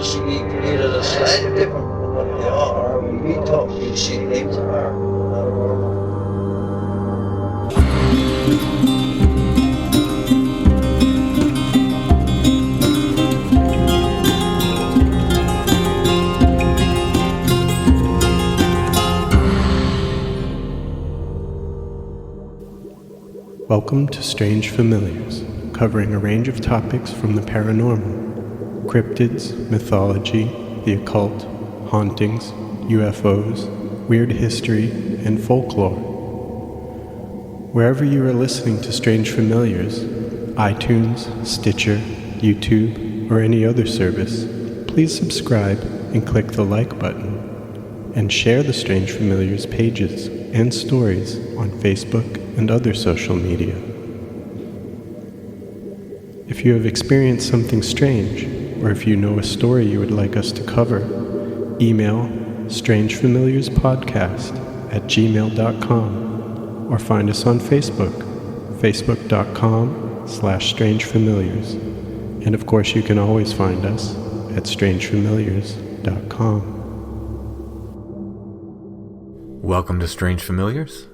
actually needed a slightly different from what they are. We thought we'd see things are not normal. Welcome to Strange Familiars, covering a range of topics from the paranormal, cryptids, mythology, the occult, hauntings, UFOs, weird history, and folklore. Wherever you are listening to Strange Familiars, iTunes, Stitcher, YouTube, or any other service, please subscribe and click the like button, and share the Strange Familiars pages and stories on Facebook and other social media. If you have experienced something strange, or if you know a story you would like us to cover, email strangefamiliarspodcast@gmail.com or find us on Facebook, facebook.com/strangefamiliars. And of course you can always find us at strangefamiliars.com. Welcome to Strange Familiars.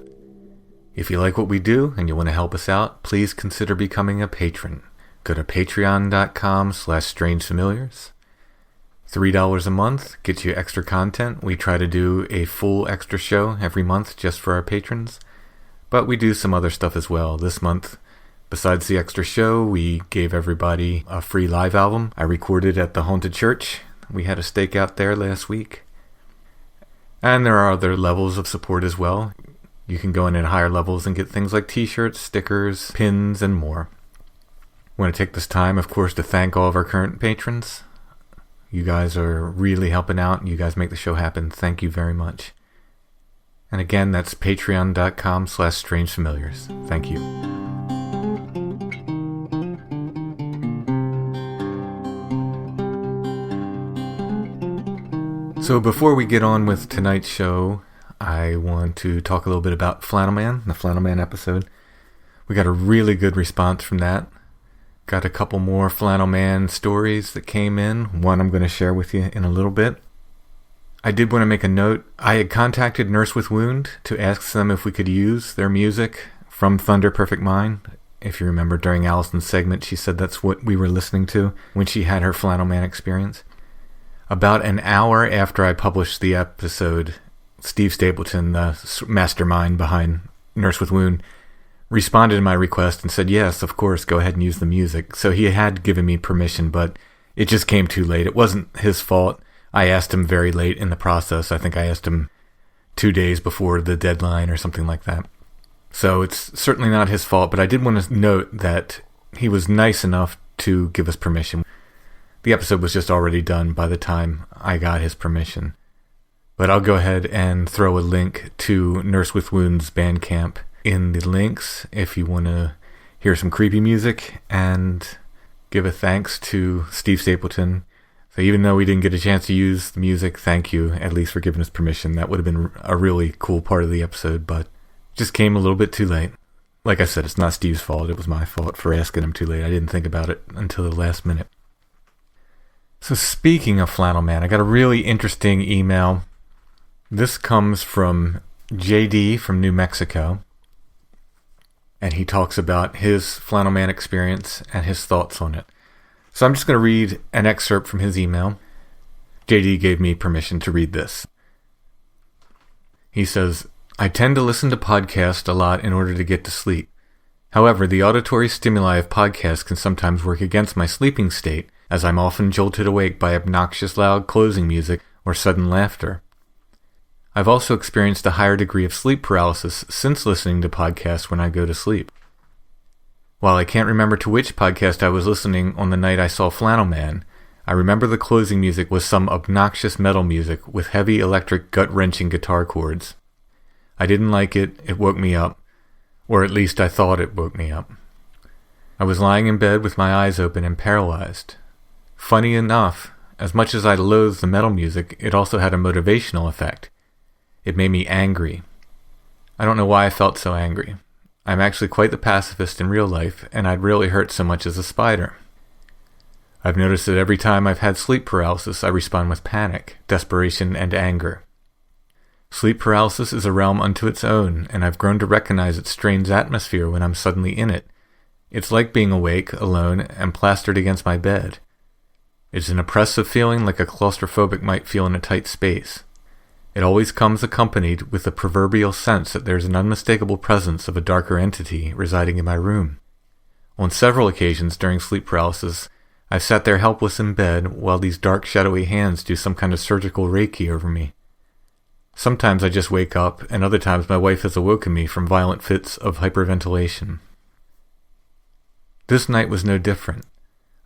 If you like what we do and you want to help us out, please consider becoming a patron. Go to patreon.com/strangefamiliars. $3 a month gets you extra content. We try to do a full extra show every month just for our patrons, but we do some other stuff as well. This month, besides the extra show, we gave everybody a free live album I recorded at the Haunted Church. We had a stakeout there last week. And there are other levels of support as well. You can go in at higher levels and get things like t-shirts, stickers, pins, and more. I want to take this time, of course, to thank all of our current patrons. You guys are really helping out. You guys make the show happen. Thank you very much. And again, that's patreon.com/strangefamiliars. Thank you. So before we get on with tonight's show, I want to talk a little bit about Flannel Man, the Flannel Man episode. We got a really good response from that. Got a couple more Flannel Man stories that came in. One I'm going to share with you in a little bit. I did want to make a note. I had contacted Nurse with Wound to ask them if we could use their music from Thunder Perfect Mind. If you remember, during Allison's segment, she said that's what we were listening to when she had her Flannel Man experience. About an hour after I published the episode, Steve Stapleton, the mastermind behind Nurse with Wound, responded to my request and said, yes, of course, go ahead and use the music. So he had given me permission, but it just came too late. It wasn't his fault. I asked him very late in the process. I think I asked him 2 days before the deadline or something like that. So it's certainly not his fault, but I did want to note that he was nice enough to give us permission. The episode was just already done by the time I got his permission. But I'll go ahead and throw a link to Nurse with Wound's Bandcamp in the links if you want to hear some creepy music and give a thanks to Steve Stapleton. So even though we didn't get a chance to use the music, thank you at least for giving us permission. That would have been a really cool part of the episode, but just came a little bit too late. Like I said, it's not Steve's fault. It was my fault for asking him too late. I didn't think about it until the last minute. So speaking of Flannel Man, I got a really interesting email. This comes from JD from New Mexico. And he talks about his Flannel Man experience and his thoughts on it. So I'm just going to read an excerpt from his email. JD gave me permission to read this. He says, I tend to listen to podcasts a lot in order to get to sleep. However, the auditory stimuli of podcasts can sometimes work against my sleeping state, as I'm often jolted awake by obnoxious loud closing music or sudden laughter. I've also experienced a higher degree of sleep paralysis since listening to podcasts when I go to sleep. While I can't remember to which podcast I was listening on the night I saw Flannel Man, I remember the closing music was some obnoxious metal music with heavy electric gut-wrenching guitar chords. I didn't like it, it woke me up, or at least I thought it woke me up. I was lying in bed with my eyes open and paralyzed. Funny enough, as much as I loathed the metal music, it also had a motivational effect. It made me angry. I don't know why I felt so angry. I'm actually quite the pacifist in real life, and I'd rarely hurt so much as a spider. I've noticed that every time I've had sleep paralysis, I respond with panic, desperation, and anger. Sleep paralysis is a realm unto its own, and I've grown to recognize its strange atmosphere when I'm suddenly in it. It's like being awake, alone, and plastered against my bed. It's an oppressive feeling like a claustrophobic might feel in a tight space. It always comes accompanied with the proverbial sense that there's an unmistakable presence of a darker entity residing in my room. On several occasions during sleep paralysis, I've sat there helpless in bed while these dark, shadowy hands do some kind of surgical Reiki over me. Sometimes I just wake up, and other times my wife has awoken me from violent fits of hyperventilation. This night was no different.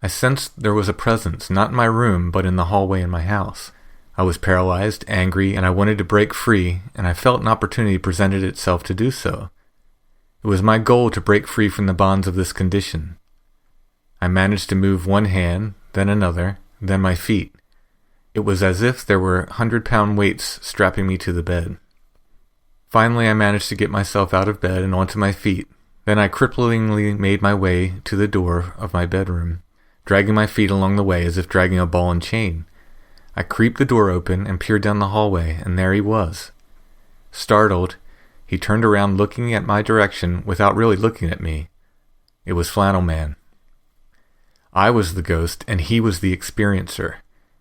I sensed there was a presence, not in my room, but in the hallway in my house. I was paralyzed, angry, and I wanted to break free, and I felt an opportunity presented itself to do so. It was my goal to break free from the bonds of this condition. I managed to move one hand, then another, then my feet. It was as if there were 100-pound weights strapping me to the bed. Finally, I managed to get myself out of bed and onto my feet. Then I cripplingly made my way to the door of my bedroom, dragging my feet along the way as if dragging a ball and chain. I creeped the door open and peered down the hallway, and there he was. Startled, he turned around looking at my direction without really looking at me. It was Flannel Man. I was the ghost, and he was the experiencer.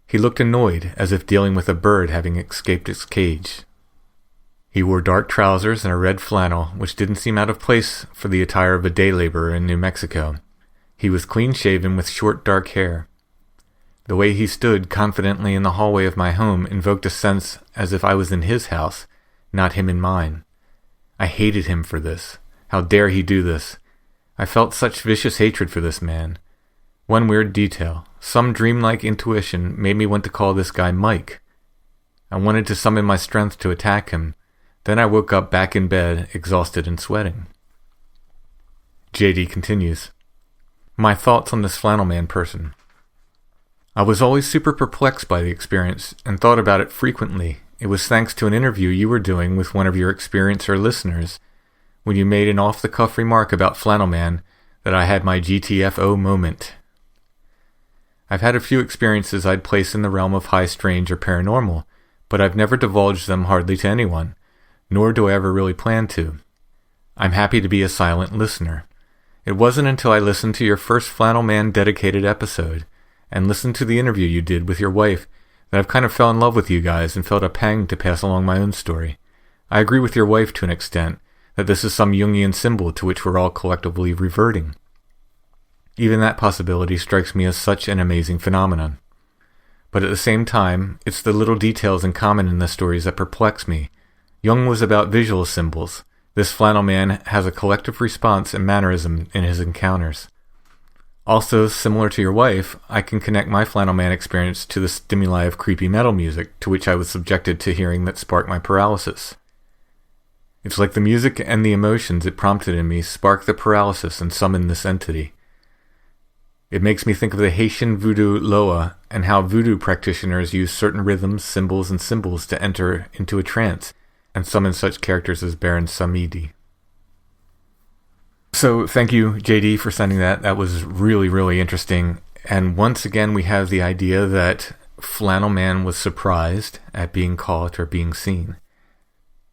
He looked annoyed, as if dealing with a bird having escaped its cage. He wore dark trousers and a red flannel, which didn't seem out of place for the attire of a day laborer in New Mexico. He was clean-shaven with short dark hair. The way he stood confidently in the hallway of my home invoked a sense as if I was in his house, not him in mine. I hated him for this. How dare he do this? I felt such vicious hatred for this man. One weird detail, some dreamlike intuition made me want to call this guy Mike. I wanted to summon my strength to attack him. Then I woke up back in bed, exhausted and sweating. JD continues. My thoughts on this Flannel Man person. I was always super perplexed by the experience and thought about it frequently. It was thanks to an interview you were doing with one of your experiencer listeners when you made an off-the-cuff remark about Flannel Man that I had my GTFO moment. I've had a few experiences I'd place in the realm of high strange or paranormal, but I've never divulged them hardly to anyone, nor do I ever really plan to. I'm happy to be a silent listener. It wasn't until I listened to your first Flannel Man dedicated episode and listened to the interview you did with your wife that I've kind of fell in love with you guys and felt a pang to pass along my own story. I agree with your wife to an extent that this is some Jungian symbol to which we're all collectively reverting. Even that possibility strikes me as such an amazing phenomenon. But at the same time, it's the little details in common in the stories that perplex me. Jung was about visual symbols. This Flannel Man has a collective response and mannerism in his encounters. Also, similar to your wife, I can connect my Flannel Man experience to the stimuli of creepy metal music to which I was subjected to hearing that sparked my paralysis. It's like the music and the emotions it prompted in me sparked the paralysis and summoned this entity. It makes me think of the Haitian voodoo loa and how voodoo practitioners use certain rhythms, symbols, and symbols to enter into a trance and summon such characters as Baron Samedi. So thank you, JD, for sending that. That was really, really interesting. And once again, we have the idea that Flannel Man was surprised at being caught or being seen.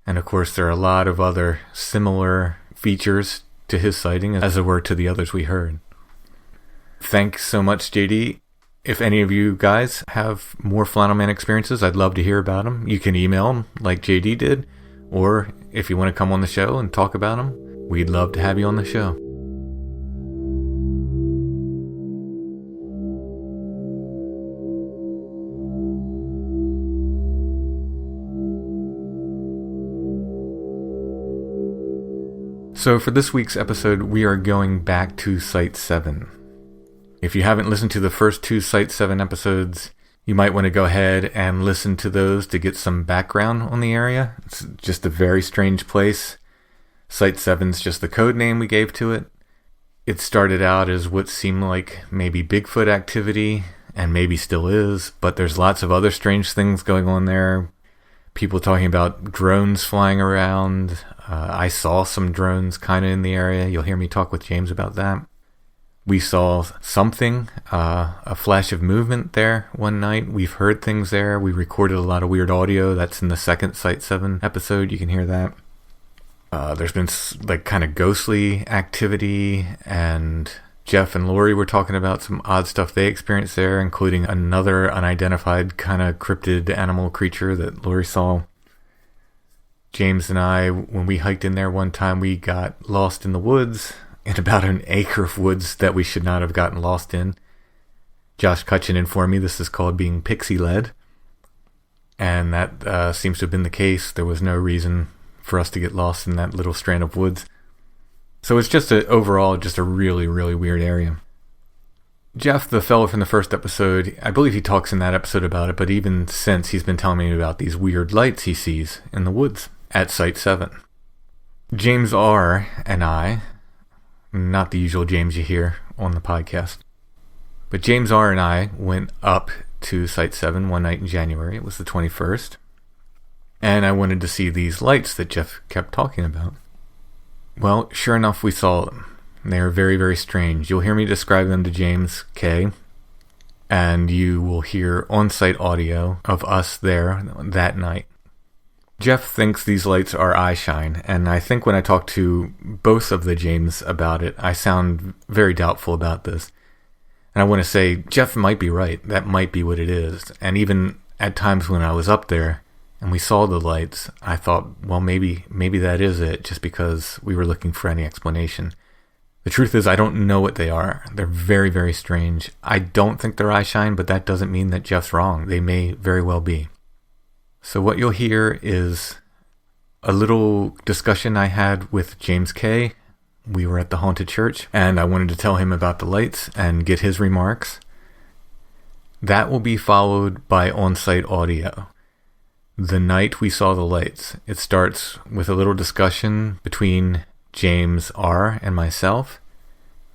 And of course, there are a lot of other similar features to his sighting as there were to the others we heard. Thanks so much, JD. If any of you guys have more Flannel Man experiences, I'd love to hear about them. You can email them like JD did, or if you want to come on the show and talk about them, we'd love to have you on the show. So for this week's episode, we are going back to Site 7. If you haven't listened to the first two Site 7 episodes, you might want to go ahead and listen to those to get some background on the area. It's just a very strange place. Site 7's just the code name we gave to it. It started out as what seemed like maybe Bigfoot activity, and maybe still is, but there's lots of other strange things going on there. People talking about drones flying around. I saw some drones kind of in the area. You'll hear me talk with James about that. We saw something, a flash of movement there one night. We've heard things there. We recorded a lot of weird audio. That's in the second Site 7 episode. You can hear that. There's been like kind of ghostly activity, and Jeff and Lori were talking about some odd stuff they experienced there, including another unidentified kind of cryptid animal creature that Lori saw. James and I, when we hiked in there one time, we got lost in the woods, in about an acre of woods that we should not have gotten lost in. Josh Cutchin informed me this is called being pixie-led, and that seems to have been the case. There was no reason for us to get lost in that little strand of woods. So it's just overall just a really, really weird area. Jeff, the fellow from the first episode, I believe he talks in that episode about it, but even since, he's been telling me about these weird lights he sees in the woods at Site 7. James R. and I, not the usual James you hear on the podcast, but James R. and I went up to Site 7 one night in January. It was the 21st. And I wanted to see these lights that Jeff kept talking about. Well, sure enough, we saw them. They are very, very strange. You'll hear me describe them to James K., and you will hear on-site audio of us there that night. Jeff thinks these lights are eyeshine, and I think when I talk to both of the James about it, I sound very doubtful about this. And I want to say, Jeff might be right. That might be what it is. And even at times when I was up there and we saw the lights, I thought, well, maybe that is it, just because we were looking for any explanation. The truth is, I don't know what they are. They're very, very strange. I don't think they're eyeshine, but that doesn't mean that Jeff's wrong. They may very well be. So what you'll hear is a little discussion I had with James K. We were at the haunted church, and I wanted to tell him about the lights and get his remarks. That will be followed by on-site audio. The night we saw the lights, it starts with a little discussion between James R. and myself.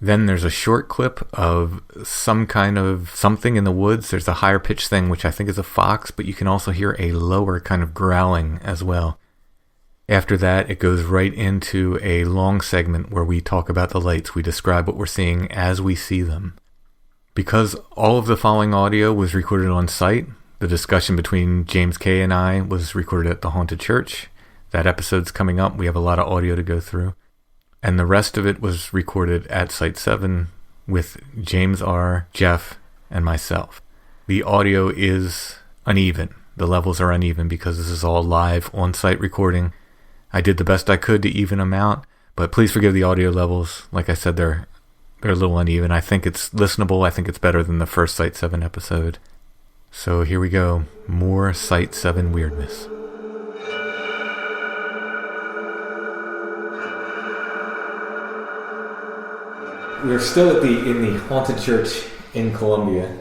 Then there's a short clip of some kind of something in the woods. There's a higher pitched thing, which I think is a fox, but you can also hear a lower kind of growling as well. After that, it goes right into a long segment where we talk about the lights. We describe what we're seeing as we see them. Because all of the following audio was recorded on site, the discussion between James K. and I was recorded at the haunted church. That episode's coming up. We have a lot of audio to go through. And the rest of it was recorded at Site 7 with James R., Jeff, and myself. The audio is uneven. The levels are uneven because this is all live on-site recording. I did the best I could to even them out, but please forgive the audio levels. Like I said, they're a little uneven. I think it's listenable. I think it's better than the first Site 7 episode. So here we go. More Site 7 weirdness. We're still in the haunted church in Columbia,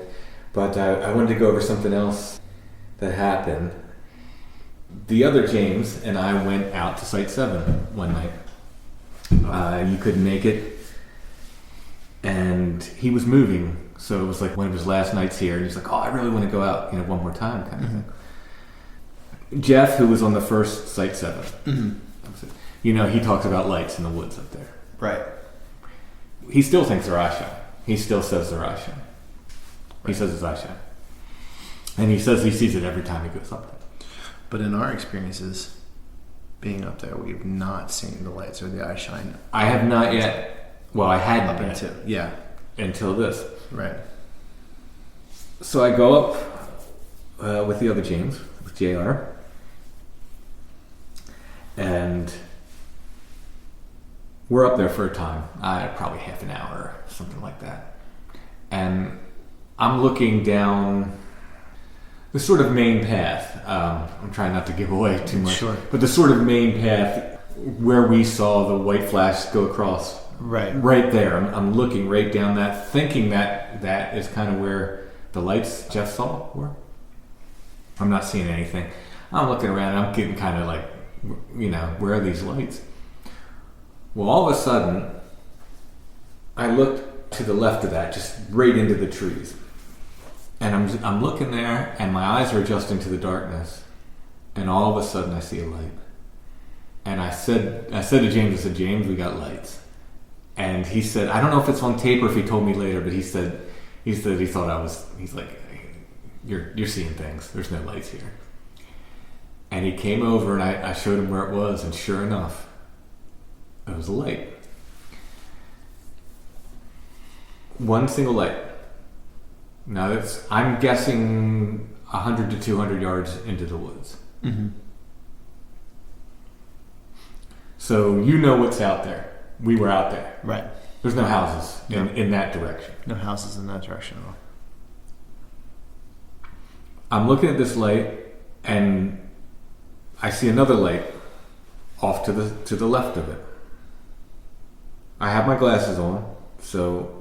but I wanted to go over something else that happened. The other James and I went out to Site 7 one night. You couldn't make it, and he was moving, so it was like one of his last nights here, and he's like, "Oh, I really want to go out, one more time," kind of thing. Jeff, who was on the first Site 7, he talks about lights in the woods up there. Right. He still thinks they're eyeshine. He still says they're eyeshine. He says it's eyeshine. And he says he sees it every time he goes up there. But in our experiences, being up there, we've not seen the lights or the eyeshine. I have not yet. Well, I hadn't up yet. Until this. Right. So I go up with the other James, with JR. And we're up there for a time, probably half an hour or something like that. And I'm looking down the sort of main path. I'm trying not to give away too much. Sure. But the sort of main path where we saw the white flash go across. Right. Right there. I'm looking right down that, thinking that is kind of where the lights Jeff saw were. I'm not seeing anything. I'm looking around and I'm getting kind of like, where are these lights? Well, all of a sudden, I looked to the left of that, just right into the trees. And I'm looking there, and my eyes are adjusting to the darkness. And all of a sudden, I see a light. And I said to James, "James, we got lights." And he said, I don't know if it's on tape or if he told me later, but he said he thought he's like, you're seeing things. There's no lights here. And he came over and I showed him where it was, and sure enough, it was a light. One single light. Now I'm guessing 100 to 200 yards into the woods. Mm-hmm. So you know what's out there. We were out there. Right. There's no houses in that direction. No houses in that direction at all. I'm looking at this light, and I see another light off to the left of it. I have my glasses on, so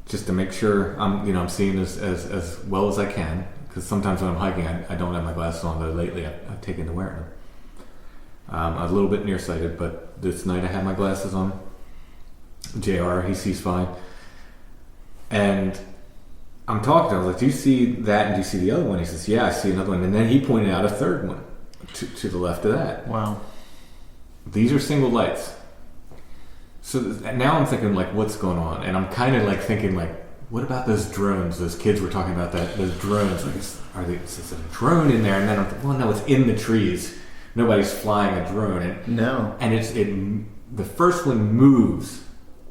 just to make sure I'm seeing this as well as I can, because sometimes when I'm hiking I don't have my glasses on, but lately I've taken to wearing them. I was a little bit nearsighted, but this night I had my glasses on. JR, he sees fine. And I'm talking to him, I was like, do you see that and do you see the other one? He says, yeah, I see another one. And then he pointed out a third one to the left of that. Wow. These are single lights. So now I'm thinking, like, what's going on? And I'm kind of like thinking, like, what about those drones? Those kids were talking about those drones. Like, is it a drone in there? And then I'm like, well, no, it's in the trees. Nobody's flying a drone. And the first one moves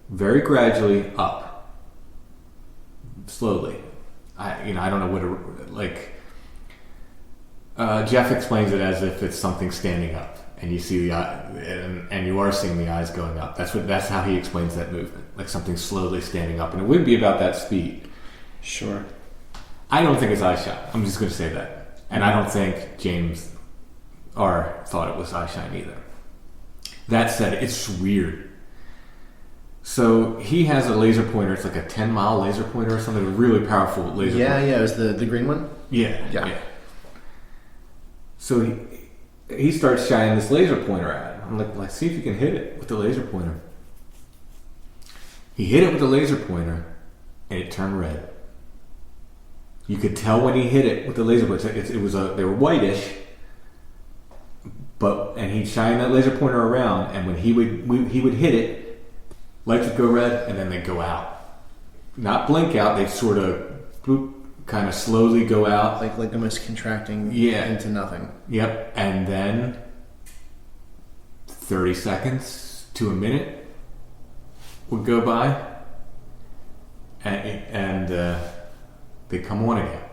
very gradually up, slowly. I don't know what Jeff explains it as if it's something standing up. And you see the eye, and you are seeing the eyes going up. That's how he explains that movement, like something slowly standing up, and it wouldn't be about that speed. Sure. I don't think it's eye shot. I'm just going to say that, and I don't think James R thought it was eye shine either. That said, it's weird. So he has a laser pointer. It's like a 10-mile laser pointer or something. A really powerful laser pointer. Yeah. It was the green one. Yeah. So he starts shining this laser pointer at him. I'm like, let's see if you can hit it with the laser pointer. He hit it with the laser pointer, and it turned red. You could tell when he hit it with the laser pointer. They were whitish, and he'd shine that laser pointer around, and when he would hit it, lights would go red, and then they'd go out. Not blink out. They'd sort of boop, kind of slowly go out, like almost contracting into nothing. Yep. And then 30 seconds to a minute would go by, and they come on again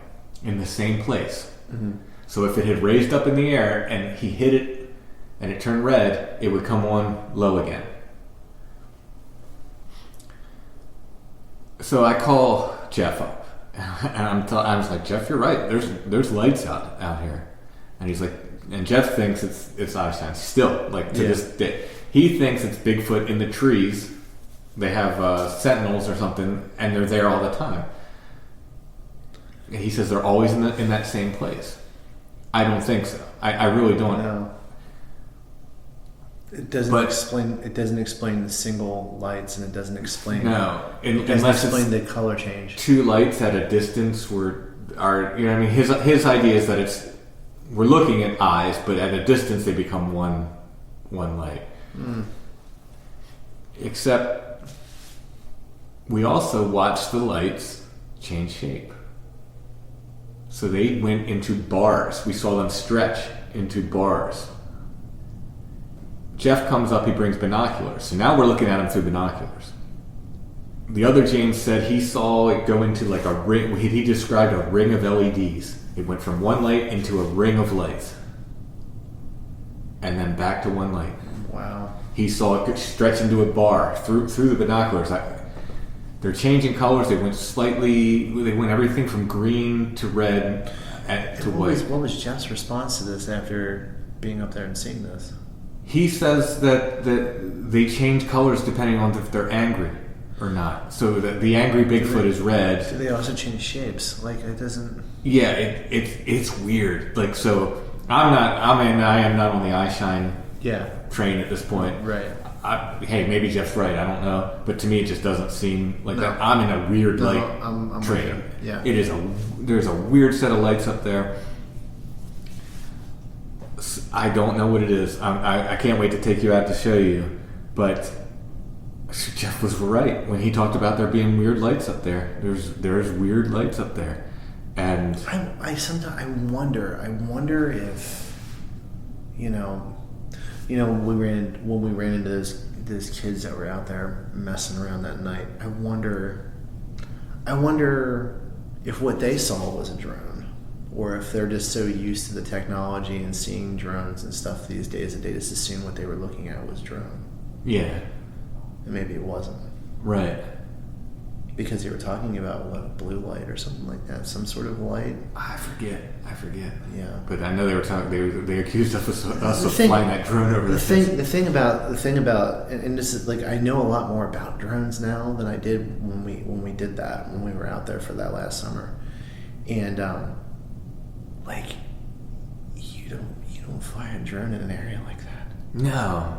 in the same place. Mm-hmm. So if it had raised up in the air and he hit it and it turned red, it would come on low again. So I call Jeff up. And I was like, Jeff, you're right. There's lights out here, and he's like, and Jeff thinks it's eye shine still. Like to this day, he thinks it's Bigfoot in the trees. They have sentinels or something, and they're there all the time. And he says they're always in that same place. I don't think so. I really don't. No. It doesn't explain the single lights, and it doesn't explain. No, unless explain the color change. Two lights at a distance are his idea is that we're looking at eyes, but at a distance they become one light. Mm. Except we also watched the lights change shape. So they went into bars. We saw them stretch into bars. Jeff comes up, he brings binoculars. So now we're looking at him through binoculars. The other James said he saw it go into like a ring. He described a ring of LEDs. It went from one light into a ring of lights. And then back to one light. Wow. He saw it stretch into a bar through the binoculars. They're changing colors. They went everything from green to red to white. What was Jeff's response to this after being up there and seeing this? He says that they change colors depending on if they're angry or not. So that the angry Bigfoot is red. Do they also change shapes? Like it doesn't. Yeah, it's weird. Like so, I am not on the eye shine train at this point. Right. Hey, maybe Jeff's right. I don't know, but to me, it just doesn't seem like that. I'm in a weird light I'm train. Yeah. There's a weird set of lights up there. I don't know what it is. I can't wait to take you out to show you. But Jeff was right when he talked about there being weird lights up there. There's weird lights up there, and I sometimes wonder if when we ran into those kids that were out there messing around that night. I wonder if what they saw was a drone, or if they're just so used to the technology and seeing drones and stuff these days that they just assumed what they were looking at was drone. yeah, And maybe it wasn't. right. Because they were talking about what, blue light or something like that, some sort of light. I forget. Yeah. But I know they were talking. They accused us of The thing- flying that drone over The thing about, and this is like, I know a lot more about drones now than I did when we did that, when we were out there for that last summer, and like, you don't fly a drone in an area like that. No.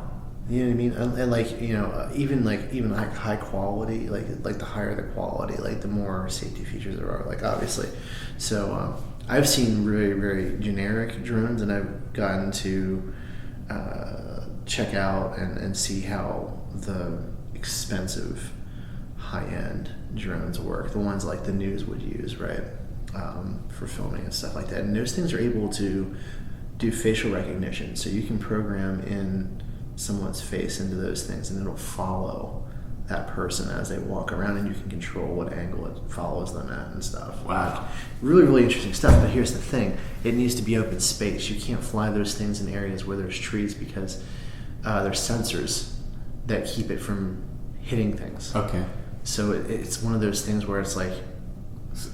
You know what I mean? And like, even like high quality, like the higher the quality, like the more safety features there are, like, obviously. So I've seen very, very generic drones, and I've gotten to check out and see how the expensive high-end drones work. The ones like the news would use, right? For filming and stuff like that. And those things are able to do facial recognition. So you can program in someone's face into those things, and it'll follow that person as they walk around, and you can control what angle it follows them at and stuff. Wow. Like, really, really interesting stuff. But here's the thing: it needs to be open space. You can't fly those things in areas where there's trees, because there's sensors that keep it from hitting things. Okay. So it's one of those things where it's like,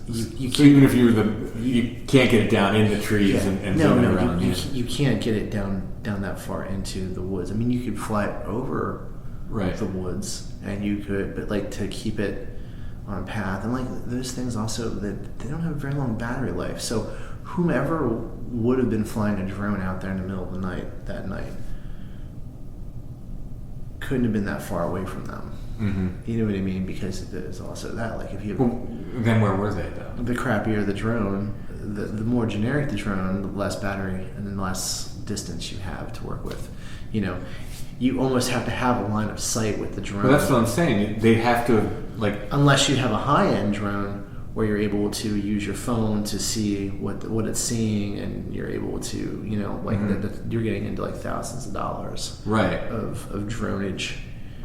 you So even if you can't get it down in the trees and zoom it around. you can't get it down that far into the woods. I mean, you could fly it over Right. the woods, and you could, but like, to keep it on path, and like those things also, that they don't have a very long battery life. So whomever would have been flying a drone out there in the middle of the night that night couldn't have been that far away from them. Mm-hmm. You know what I mean? Because there's also that, like, if you Well, then where were they though? the crappier the drone, the more generic the drone, the less battery and the less distance you have to work with. You almost have to have a line of sight with the drone. Well, that's what I'm saying. They have to, like, Unless you have a high-end drone where you're able to use your phone to see what it's seeing, and you're able to, you're getting into like thousands of dollars right, of dronage.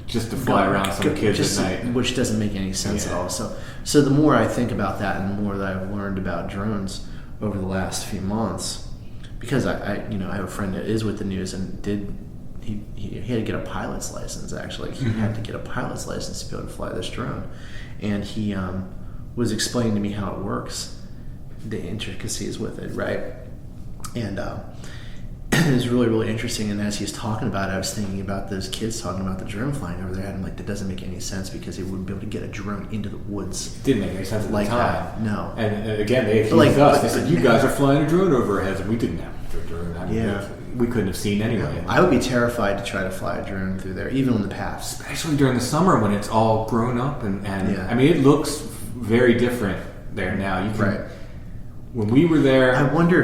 just to fly around some kids at night. Which doesn't make any sense at Yeah. all. So the more I think about that, and the more that I've learned about drones over the last few months, because I have a friend that is with the news, and he had to get a pilot's license. Actually, he had to get a pilot's license to be able to fly this drone, and he was explaining to me how it works, the intricacies with it, right? And it was really, really interesting. And as he was talking about it, I was thinking about those kids talking about the drone flying over there, and I'm like, that doesn't make any sense, because they wouldn't be able to get a drone into the woods. It didn't make any sense at Like the time. that, no. And again, they accused Like, us. but- They said, "You guys are flying a drone over our heads," and we didn't have a drone. I mean, Yeah. we couldn't have seen anyway. I would be terrified to try to fly a drone through there, even in the past. Especially during the summer when it's all grown up and Yeah. I mean, it looks very different there now. You can, Right. When we were there, I wonder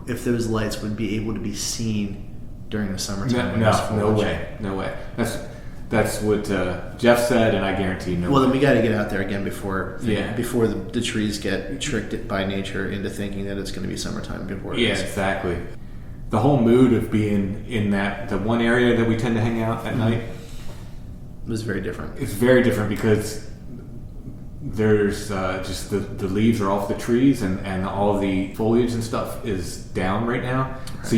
if those lights would be able to be seen during the summertime. when there's no foliage. way. That's what Jeff said, and I guarantee no. Well, then way. we got to get out there again before Yeah. the trees get tricked by nature into thinking that it's going to be summertime before it Yeah, is. exactly. The whole mood of being in the one area that we tend to hang out at night, It was very different. it's very different because there's just the leaves are off the trees, and all the foliage and stuff is down right now. Right. So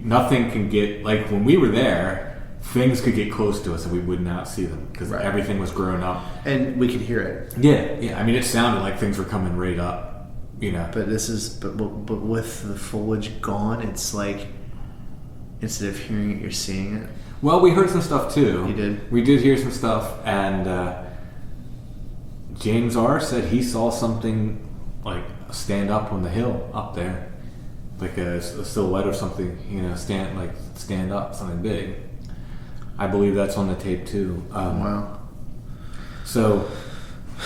nothing can get, like when we were there, things could get close to us and we would not see them because Right. everything was grown up. And we could hear it. Yeah. I mean, it sounded like things were coming right up. But but with the foliage gone, it's like, instead of hearing it, you're seeing it. Well, we heard some stuff too. You did? We did hear some stuff, and James R. said he saw something like stand up on the hill up there, like a silhouette of something. Stand up, something big. I believe that's on the tape too. Wow. So,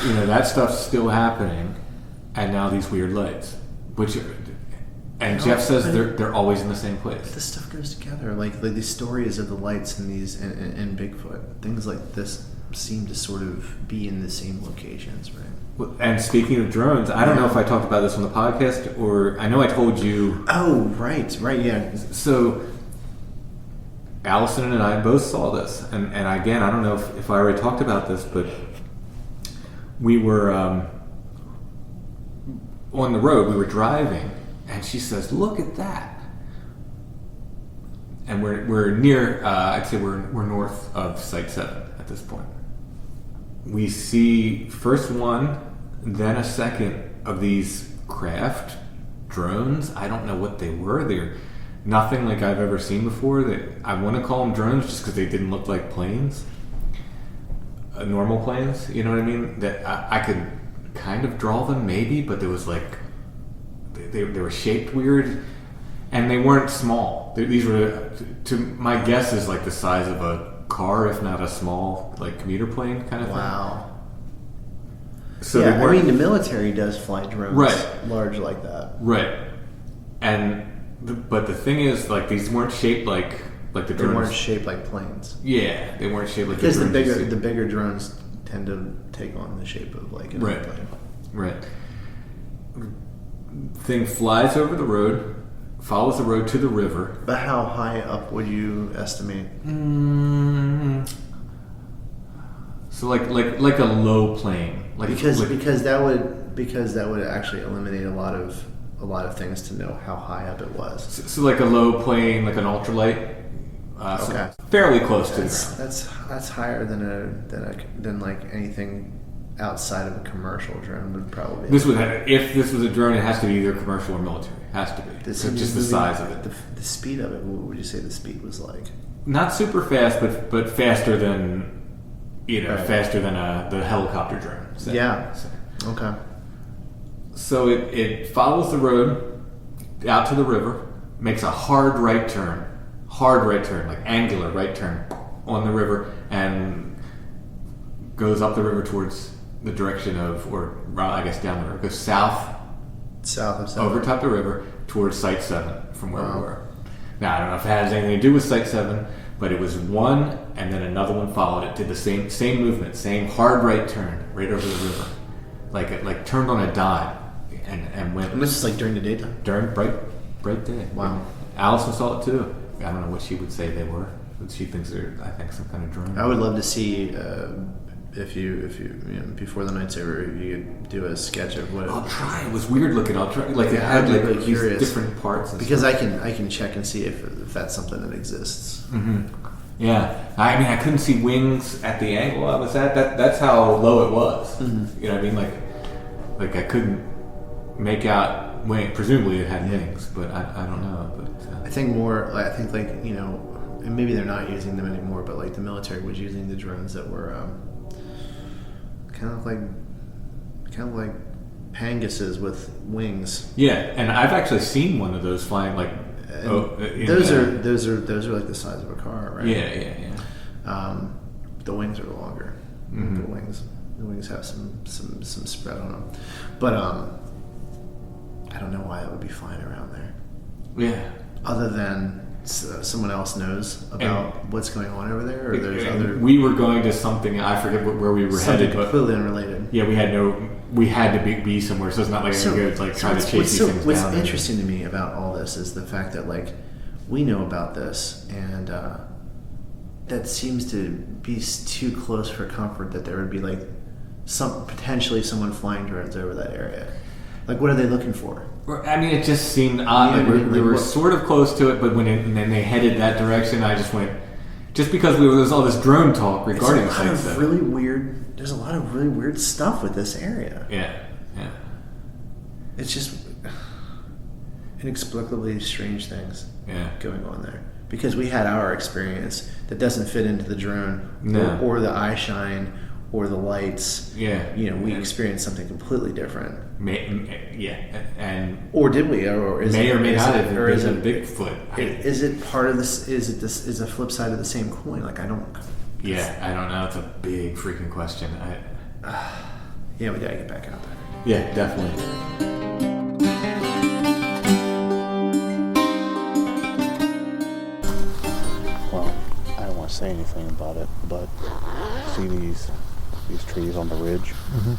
that stuff's still happening, and now these weird lights, which And Jeff says they're always in the same place. This stuff goes together. Like these stories of the lights and these and Bigfoot, things like this seem to sort of be in the same locations, right? And speaking of drones, I don't know if I talked about this on the podcast or I know I told you. Oh, right, yeah. So Allison and I both saw this, and again, I don't know if I already talked about this, but we were on the road. We were driving, and she says, "Look at that!" And we're near. I'd say we're north of Site 7 at this point. We see first one, then a second of these craft drones. I don't know what they were. They're nothing like I've ever seen before. I want to call them drones just because they didn't look like planes, normal planes. You know what I mean? That I could kind of draw them maybe, but there was like they were shaped weird, and they weren't small. These were, to my guess, is like the size of a car, if not a small like commuter plane kind of thing. Wow. So yeah, I mean the military does fly drones, right, large like that, right, and. But the thing is, like, these weren't shaped like the drones. They weren't shaped like planes. Yeah, they weren't shaped like because the drones. the bigger drones tend to take on the shape of like an airplane. Right. Thing flies over the road, follows the road to the river. But how high up would you estimate? So like a low plane. Because that would actually eliminate a lot of things to know how high up it was. So like a low plane, like an ultralight. Okay. So fairly close to the ground. That's higher than like anything outside of a commercial drone would probably be. If this was a drone, it has to be either commercial or military. It has to be. So just the size of it. The speed of it. What would you say the speed was like? Not super fast, but faster than Right. faster than the helicopter drone. Say. Yeah. So. Okay. So it follows the road out to the river, makes a hard right turn, like angular right turn on the river, and goes up the river towards the direction of, or I guess down the river, goes south of 7. over top the river towards Site 7 from where we were. Now, I don't know if it has anything to do with Site 7, but it was one, and then another one followed it, did the same movement, same hard right turn, right over the river. Like it turned on a dime and went. And this is like during the daytime? During bright day. Wow. Allison saw it too. I don't know what she would say they were, but she thinks they're, I think, some kind of drone. I would love to see if you before the night's over, if you could do a sketch of what. I'll try. It was weird looking. I'll try. Like it had like really these curious. different parts. Because I can check and see if that's something that exists. Mm-hmm. Yeah, I mean, I couldn't see wings at the angle I was at. That's how low it was. Mm-hmm. You know what I mean? Like I couldn't make out wing. Presumably it had wings, but I don't know. But I think and maybe they're not using them anymore. But like the military was using the drones that were kind of like Pangases with wings. Yeah, and I've actually seen one of those flying like. Those are like the size of a car, right? Yeah. The wings are longer. Mm-hmm. The wings have some spread on them, but I don't know why that would be flying around there. Yeah. Other than someone else knows about what's going on over there, or there's other. We were going to something. I forget where we were headed, but completely unrelated. Yeah, we had to be somewhere, so it's not like we could like try to chase these things what's down. What's interesting to me about all this is the fact that like we know about this, and that seems to be too close for comfort that there would be like potentially someone flying drones over that area. Like, what are they looking for? I mean, it just seemed odd. Yeah, we were sort of close to it, but and then they headed that direction, I just went. Just because there was all this drone talk regarding Site 7. There's a lot of really weird stuff with this area. Yeah. It's just inexplicably strange things going on there. Because we had our experience that doesn't fit into the drone or the eye shine or the lights. Yeah. We experienced something completely different. And or did we? Or is may it, or may is not it, have or is been it a Bigfoot. Is it part of this? Is a flip side of the same coin? Like I don't. Yeah, I don't know. It's a big freaking question. Yeah, we gotta get back out there. Yeah, definitely. say anything about it, but see these trees on the ridge? Mm-hmm.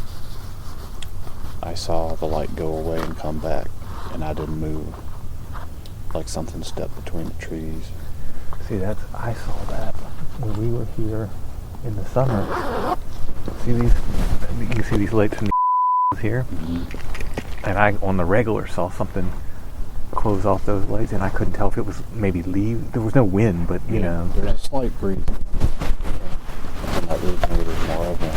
I saw the light go away and come back, and I didn't move. Like something stepped between the trees. See, I saw that when we were here in the summer. See these? You can see these lights from the here, and I on the regular saw something close off those lights, and I couldn't tell if it was maybe leave. There was no wind, but you know. There's a slight breeze. And that ridge maybe there's more of them.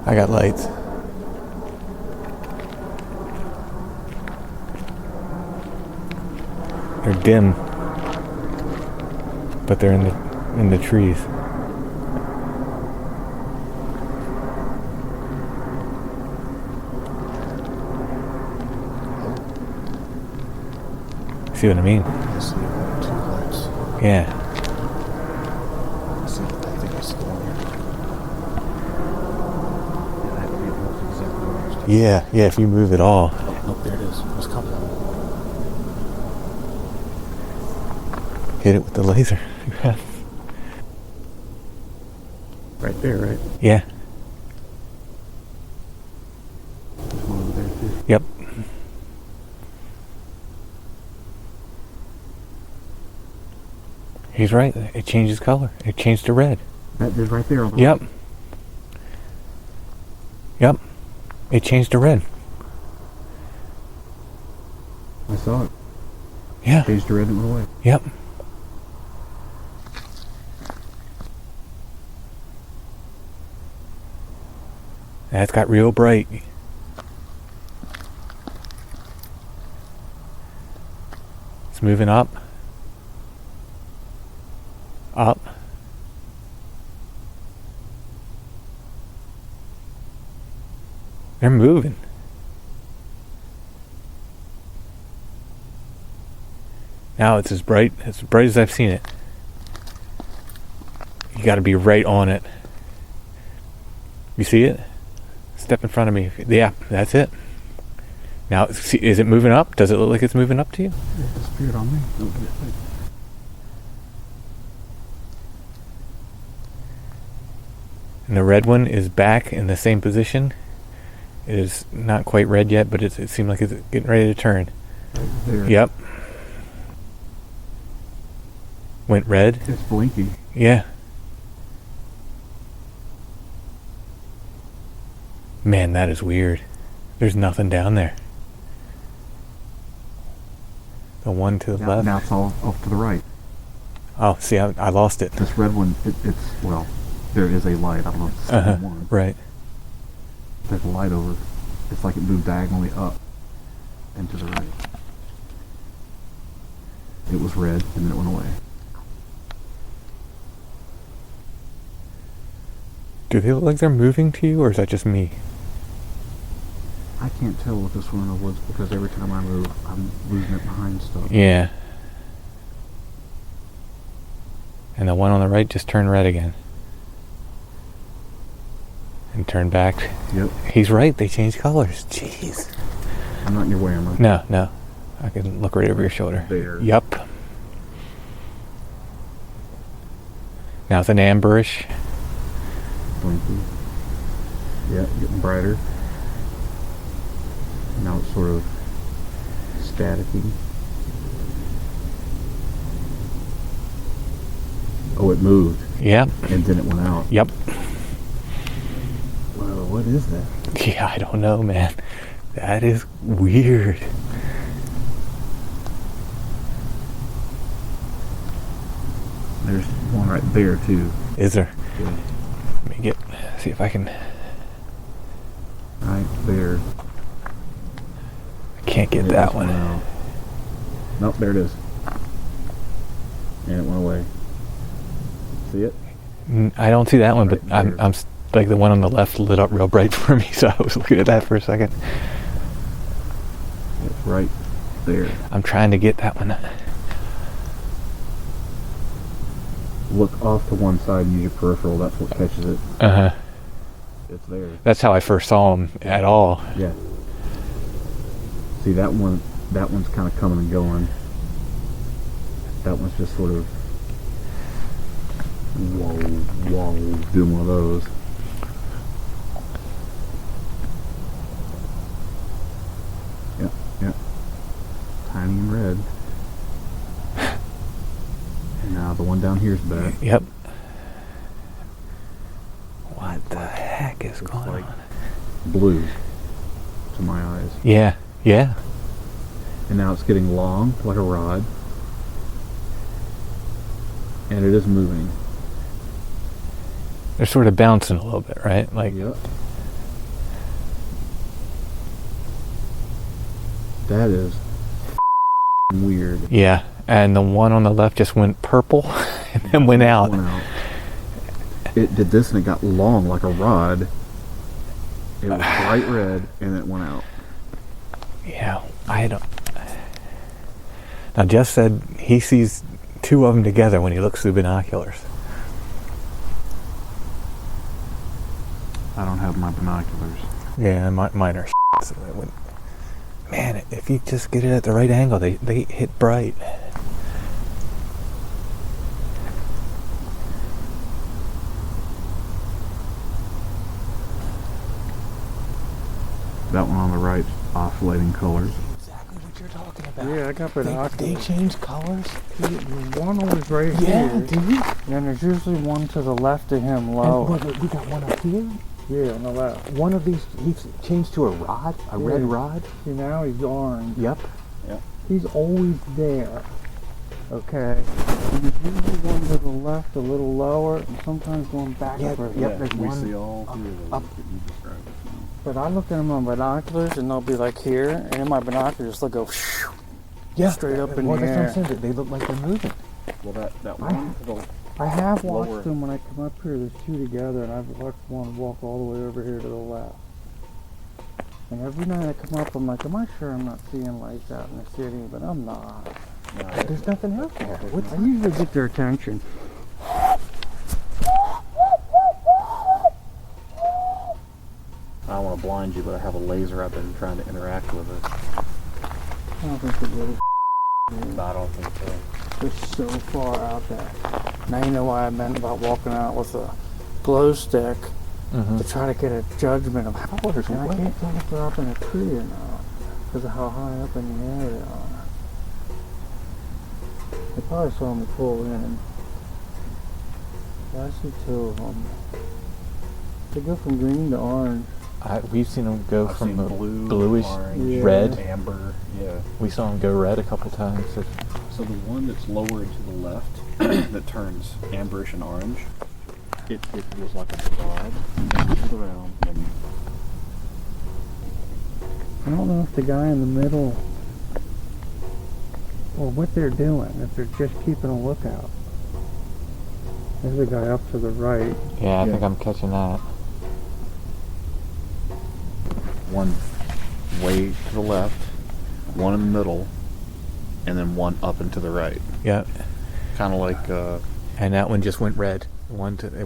I got lights. They're dim, but they're in the trees. See what I mean? I see 2 lights. Yeah. I think I see the one here. Yeah, if you move it all. Oh, there it is. It's coming. Hit it with the laser. Right there, right? Yeah. There's one over there, too. Yep. He's right. It changes color. It changed to red. That is right there on the Yep. Yep. It changed to red. I saw it. Yeah. Changed to red and went away. Yep. That's got real bright. It's moving up. Up. They're moving. Now it's as bright as I've seen it. You got to be right on it. You see it? Step in front of me. Yeah, that's it. Now, see, is it moving up? Does it look like it's moving up to you? It disappeared on me. And the red one is back in the same position. It is not quite red yet, but it seemed like it's getting ready to turn. There. Yep. Went red. It's blinky. Yeah. Man, that is weird. There's nothing down there. The one to the left. Now it's all off to the right. Oh, see, I lost it. This red one, there is a light. I don't know if it's the same one. Right. There's a light over. It's like it moved diagonally up and to the right. It was red and then it went away. Do they look like they're moving to you, or is that just me? I can't tell with this one in the woods because every time I move, I'm losing it behind stuff. Yeah. And the one on the right just turned red again. And turned back. Yep. He's right, they changed colors. Jeez. I'm not in your way, am I? No. I can look right over your shoulder. There. Yup. Now it's an amberish. Blinky. Yeah, getting brighter. Now it's sort of staticky. Oh, it moved. Yep. And then it went out. Yep. Whoa, what is that? Yeah, I don't know, man. That is weird. There's one right there too. Is there? Yeah. Let me see if I can. Right there. I can't get Yeah, that this one. out. Nope, there it is. And it went away. See it? I don't see that one, but Right there. I'm like the one on the left lit up real bright for me, so I was looking at that for a second. It's right there. I'm trying to get that one. Look off to one side and use your peripheral. That's what catches it. Uh huh. It's there. That's how I first saw him at all. Yeah. See that one? That one's kind of coming and going. That one's just sort of whoa, doing one of those. Yep. Tiny and red. And now the one down here's back. Yep. What the heck is going like on? Blue to my eyes. Yeah. And now it's getting long, like a rod. And it is moving. They're sort of bouncing a little bit, right? Like, Yep. That is weird. yeah. And the one on the left just went purple and then went out. It did this and it got long like a rod. It was bright red and it went out. Yeah, I don't. Now, Jeff said he sees two of them together when he looks through binoculars. I don't have my binoculars. Yeah, mine are so they wouldn't. Man, if you just get it at the right angle, they hit bright. That one on the right, oscillating colors. Exactly what you're talking about. Yeah, I got They binoculars. change colors. One was right Yeah, here. dude. And then there's usually one to the left of him lower. And we got one up here. Yeah, on the left. One of these, he's changed to a rod, a red Yeah. rod. See, now he's orange. Yep. He's always there. Okay. And there's usually one to the left a little lower, and sometimes one back Yeah, further. yep, there's we one see all three of those up. that you described. But I look at them on binoculars, and they'll be like here, and in my binoculars they'll go Yeah, straight up in well, the that's air. what I'm saying. They look like they're moving. Well, that one, I have Lower. watched them when I come up here. There's two together, and I've watched one walk all the way over here to the left. And every night I come up, I'm like, am I sure I'm not seeing lights out in the city? But I'm not. There's nothing out there. What's I usually get their attention. I don't want to blind you, but I have a laser out there and trying to interact with it. I don't think it really I don't think so. they're so far out there. Now you know why I meant about walking out with a glow stick to try to get a judgment of how and I can't tell if they're up in a tree or not because of how high up in the air they are. They probably saw me pull in. I see two of them. They go from green to orange. We've seen them go I've from seen the blue, bluish, orange, red. amber. Yeah. We saw them go red a couple times. So the one that's lower to the left that turns amberish and orange, it was like a rod and moved around and I don't know if the guy in the middle or what they're doing, if they're just keeping a lookout. There's a guy up to the right. Yeah, I Yeah. think I'm catching that. one way to the left, one in the middle, and then one up and to the right. Yep. Kind of like And that one just went red. It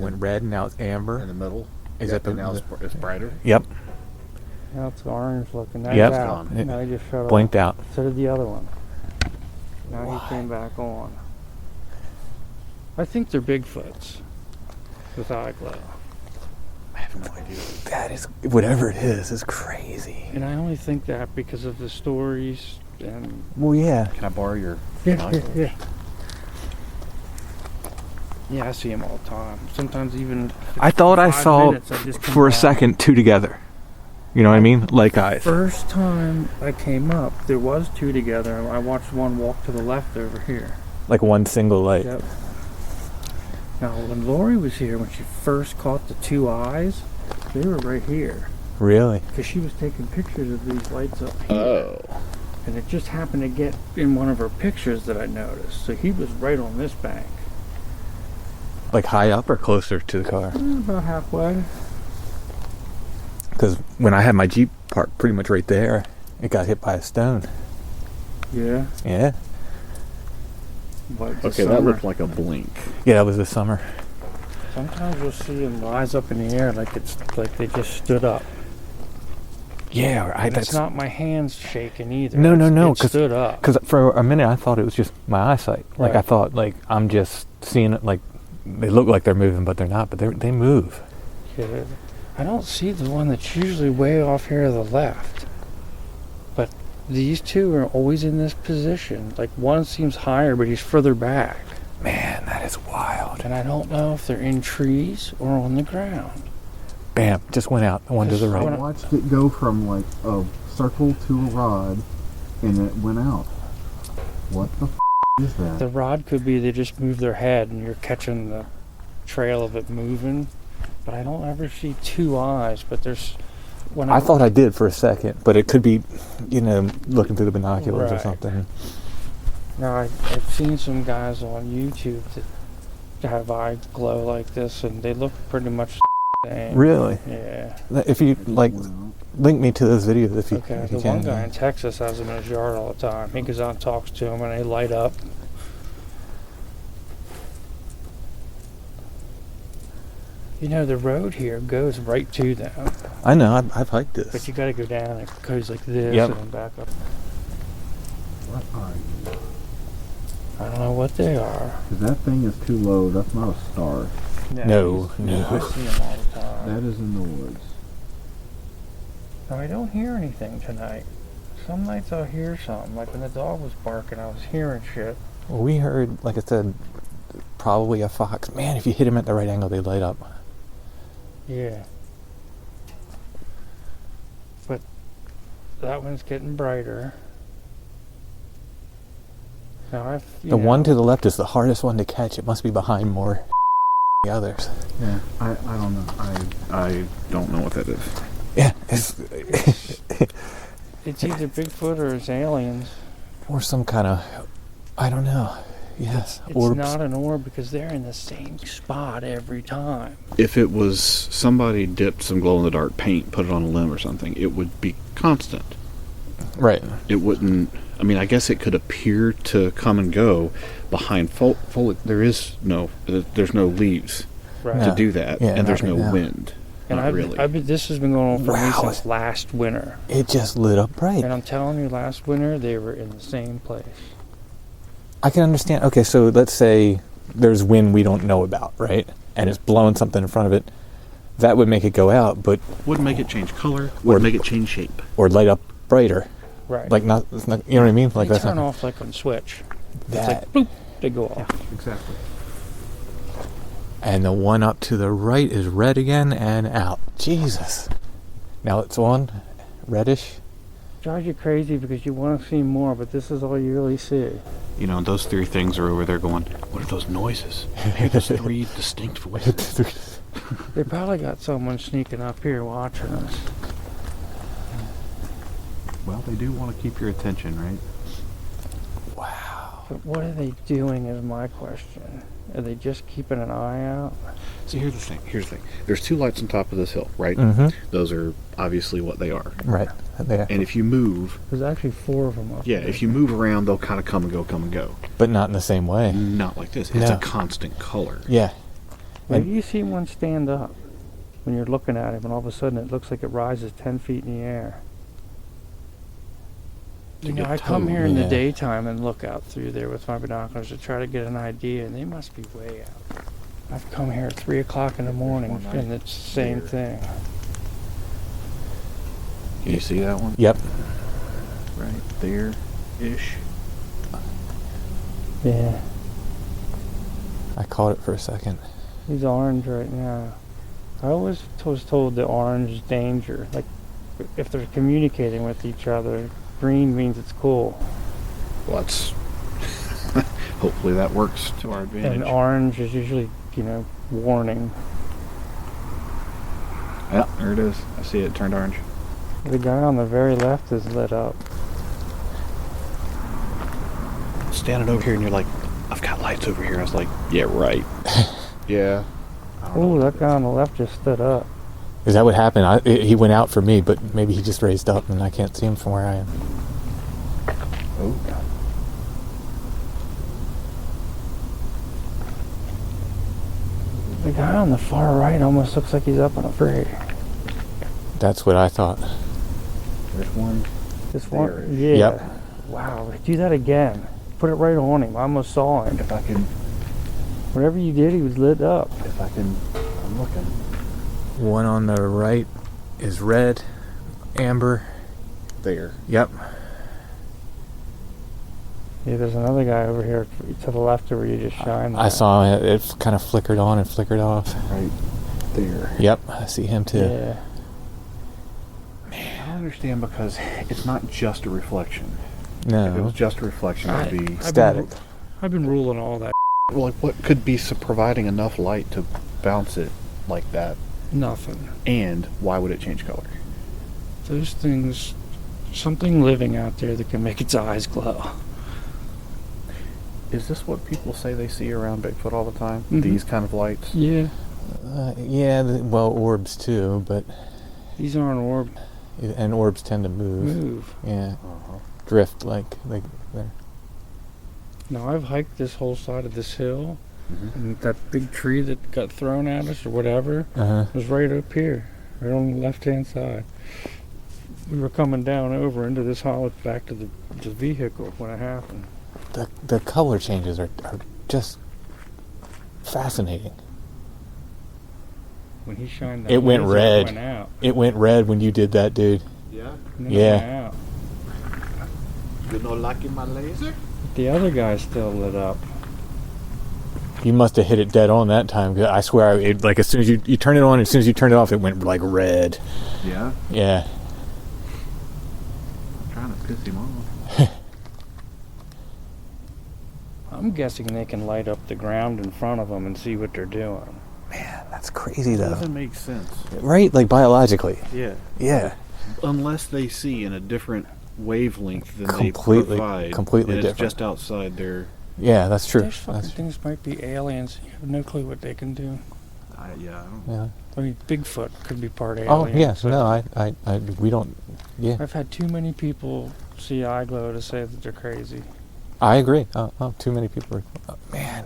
went red, and now it's amber. in the middle. Is Yep, that and now it's brighter. Yep. Now it's orange looking. Now Yep. he's out. It Now he just shut blinked out. off. So did the other one. Now he came back on. I think they're Bigfoots with eye glow. I have no idea. That is, whatever it is crazy. And I only think that because of the stories and... Well, yeah. Can I borrow your Yeah, binoculars? yeah. Yeah, I see them all the time. Sometimes even... if it's I thought I 5 saw, minutes, I just come for a by. second, two together. You know what I mean? Like eyes. First time I came up, there was two together. I watched one walk to the left over here. Like one single light. Yep. Now, when Lori was here, when she first caught the two eyes, they were right here. Really? Because she was taking pictures of these lights up here. Oh. And it just happened to get in one of her pictures that I noticed. So he was right on this bank. Like high up or closer to the car? About halfway. Because when I had my Jeep parked pretty much right there, it got hit by a stone. Yeah. Yeah. But Okay, that looked like a blink. Yeah, that was this summer. sometimes you'll see them rise up in the air like it's like they just stood up. Yeah, And it's not my hands shaking either. No, It stood up. Because for a minute I thought it was just my eyesight. Like Right. I thought, like I'm just seeing it. Like they look like they're moving, but they're not. But they move. Yeah. I don't see the one that's usually way off here to the left. But these two are always in this position. Like one seems higher, but he's further back. Man, that is wild. And I don't know if they're in trees or on the ground. Bam! Just went out. The one to the Just right. went I watched it go from like a circle to a rod, and it went out. What the is that? The rod could be they just move their head and you're catching the trail of it moving. But I don't ever see two eyes. But there's when I thought I did for a second, but it could be, looking through the binoculars or Right. something. Now I've seen some guys on YouTube that have eye glow like this, and they look pretty much the same. Really? Yeah. If you link me to those videos if you, Okay. if The you can. one guy in Texas has them in his yard all the time. He goes out and talks to them, and they light up. You know, the road here goes right to them, I know. I've hiked this. but you got to go down. It goes like this Yep. and then back up. What are you? I don't know what they are. Because that thing is too low. That's not a star. No. I see them all the time. That is in the woods. No, I don't hear anything tonight. Some nights I'll hear something. Like when the dog was barking, I was hearing shit. Well, we heard, like I said, probably a fox. Man, if you hit him at the right angle, they light up. Yeah. But that one's getting brighter. Now The one to the left is the hardest one to catch. It must be behind more the others. Yeah, I don't know. I don't know what that is. Yeah, it's It's either Bigfoot or it's aliens. or some kind of, I don't know. Yes, It's orbs. not an orb because they're in the same spot every time. If it was somebody dipped some glow-in-the-dark paint, put it on a limb or something, it would be constant. Right. It wouldn't. I mean, I guess it could appear to come and go behind foliage. There's no leaves Right. No. to do that, Yeah, and there's not no right now. wind. And Not really. this has been going on for me Wow. since last winter. It just lit up bright. And I'm telling you, last winter they were in the same place. I can understand. Okay, so let's say there's wind we don't know about, right? And it's blowing something in front of it. That would make it go out, but Wouldn't make it change color. Wouldn't make it change shape. or light up brighter. Right. Like not, it's not, you know what I mean? Like they that's turn not off like on switch. It's that. like boop, they go off. Exactly. And the one up to the right is red again and out. Jesus. Now it's on, reddish. Drives you crazy because you want to see more, but this is all you really see. You know, those three things are over there going, what are those noises? I hear those three distinct voices. They probably got someone sneaking up here watching us. Well, they do want to keep your attention, right? Wow. But what are they doing is my question. Are they just keeping an eye out? See, here's the thing. There's two lights on top of this hill, right? Mm-hmm. Those are obviously what they are. Right. There. And if you move, There's actually 4 of them up yeah, there. if you move around, they'll kind of come and go. But not in the same way. Not like this. It's No. a constant color. Yeah. Maybe you see one stand up when you're looking at him, and all of a sudden it looks like it rises 10 feet in the air. To You know, get I come towed. here in the Yeah. daytime and look out through there with my binoculars to try to get an idea, and they must be way out. I've come here at 3 o'clock in the morning, one and it's the same thing. Can you see that one? Yep. Right there-ish. Yeah, I caught it for a second. he's orange right now. I always was told that orange is danger. Like, if they're communicating with each other, green means it's cool. Well, that's... Hopefully that works to our advantage. And orange is usually warning. Yeah, there it is. I see it turned orange. The guy on the very left is lit up. Standing over here and you're like, I've got lights over here. I was like, yeah, right. Yeah. Oh, that guy on the left just stood up. Is that what happened? He went out for me, but maybe he just raised up and I can't see him from where I am. Oh, God. The guy on the far right almost looks like he's up on a tree. That's what I thought. There's one. This There. one? Yeah. Yep. Wow, do that again. Put it right on him. I almost saw him. If I can, Whatever you did, he was lit up. I'm looking. One on the right is red, amber. There. Yep. Yeah, there's another guy over here to the left of where you just shined. I saw it. It kind of flickered on and flickered off. Right there. Yep, I see him too. Yeah. I don't understand because it's not just a reflection. If it No. was just a reflection, it would be Static. I've been ruling all that. like what could be providing enough light to bounce it like that, Nothing. and why would it change color? Those things, something living out there that can make its eyes glow. Is this what people say they see around Bigfoot all the time? Mhm. These kind of lights? Yeah, Yeah, well, orbs too, but these aren't orb and orbs tend to move. Yeah, drift like they're. Now I've hiked this whole side of this hill, Mhm. and that big tree that got thrown at us or whatever Uh-huh. was right up here, right on the left-hand side. We were coming down over into this hollow back to the vehicle when it happened. The color changes are just fascinating. When he shined that It went laser, red. It went out. It went red when you did that, dude. Yeah. And then Yeah. It went out. You know, liking my laser? The other guy's still lit up. You must have hit it dead on that time. 'Cause I swear, it, like as soon as you turn it on, as soon as you turn it off, it went like red. Yeah. Yeah. I'm trying to piss him off. I'm guessing they can light up the ground in front of them and see what they're doing. Man, that's crazy It though. doesn't make sense. Right? Like biologically. Yeah. Yeah. Unless they see in a different wavelength than Completely- they provide. completely and it's different. just outside their. Yeah, that's true. Those fucking That's, things might be aliens. You have no clue what they can do. I don't. yeah. I mean, Bigfoot could be part alien. Oh yes. but No, we don't. Yeah. I've had too many people see eye glow to say that they're crazy. I agree. Oh, too many people are. Oh, man,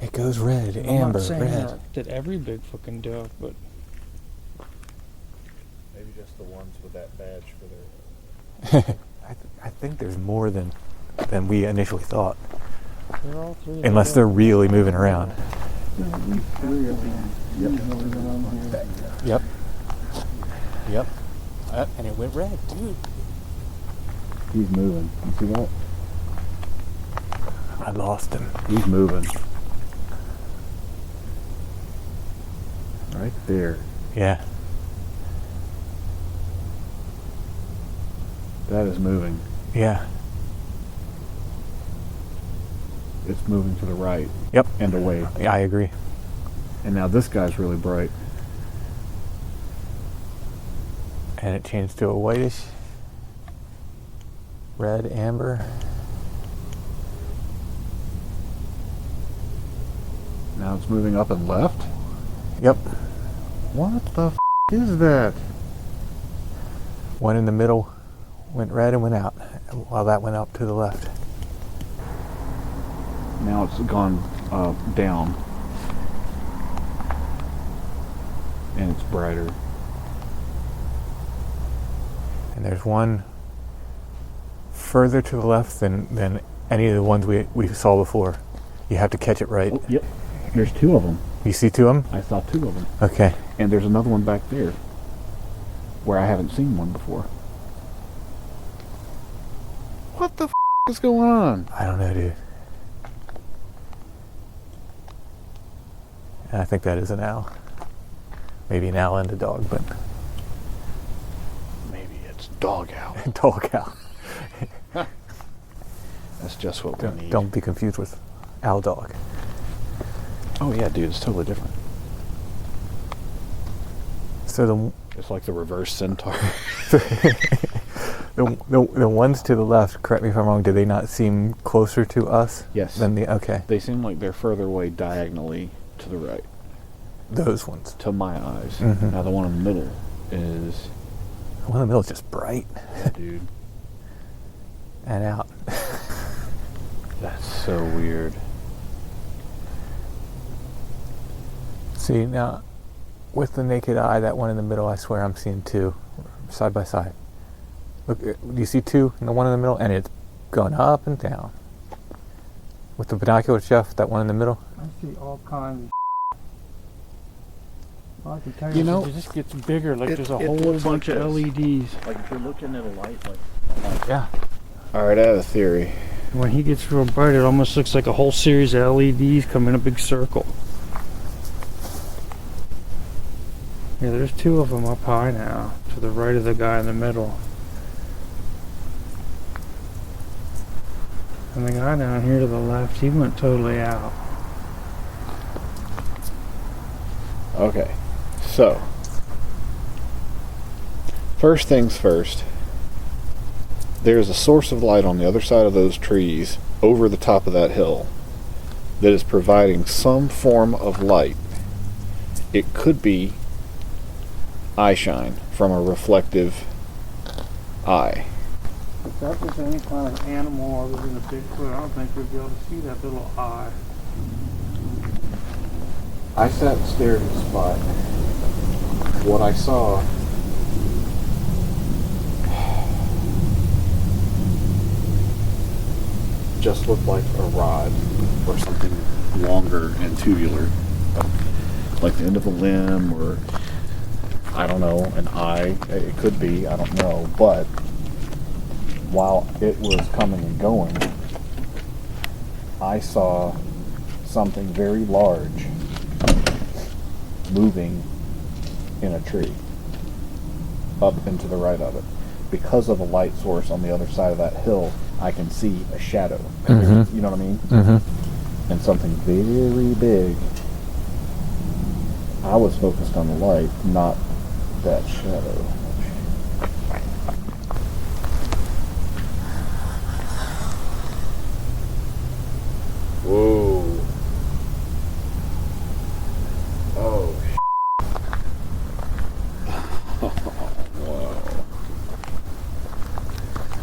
it goes red, I'm amber, not saying red. that every Bigfoot can do it, but Maybe just the ones with that badge for their. I think there's more than we initially thought, they're all three. unless they're really moving around. Yep. Yep. And it went red, dude. He's moving. You see that? I lost him. He's moving. Right there. Yeah. That is moving. Yeah. It's moving to the right Yep. and away. Yeah, I agree. And now this guy's really bright. And it changed to a whitish, red, amber. Now it's moving up and left. Yep. What the is that? One in the middle went red and went out, while that went up to the left. Now it's gone down. And it's brighter. And there's one further to the left than any of the ones we saw before. You have to catch it right. Oh, yep. There's two of them. You see two of them? I saw two of them. Okay. And there's another one back there where I haven't seen one before. What the is going on? I don't know, dude. And I think that is an owl. Maybe an owl and a dog, but Maybe it's dog owl. dog owl. That's just what we need. Don't be confused with owl dog. Oh yeah, dude, it's totally different. So It's like the reverse centaur. the ones to the left, correct me if I'm wrong, do they not seem closer to us? Yes. Than the, okay. They seem like they're further away diagonally to the right, Those ones. to my eyes. Mhm. Now the one in the middle is, The one in the middle is just bright yeah, dude, and out. that's so weird. See, now, with the naked eye, that one in the middle, I swear I'm seeing two, side by side. Look, do you see two in the one in the middle? And it's going up and down. With the binoculars, Jeff, that one in the middle? I see all kinds of I can tell You know, it just gets bigger, like it- there's a it whole looks bunch like of this. LEDs. Like if you're looking at a light, like. Yeah. All right, I have a theory. When he gets real bright, it almost looks like a whole series of LEDs come in a big circle. Yeah, there's two of them up high now, to the right of the guy in the middle. And the guy down here to the left, he went totally out. Okay, so first things first, there's a source of light on the other side of those trees over the top of that hill that is providing some form of light. It could be eye shine from a reflective eye. If that was any kind of animal other than a Bigfoot, I don't think we'd be able to see that little eye. I sat and stared at the spot. What I saw just looked like a rod or something longer and tubular, like the end of a limb, or I don't know, an eye. It could be, I don't know, but while it was coming and going, I saw something very large moving in a tree up and to the right of it. Because of a light source on the other side of that hill, I can see a shadow. Mhm. You know what I mean? Mm-hmm. And something very big. I was focused on the light, not that shadow. Whoa. Oh, whoa.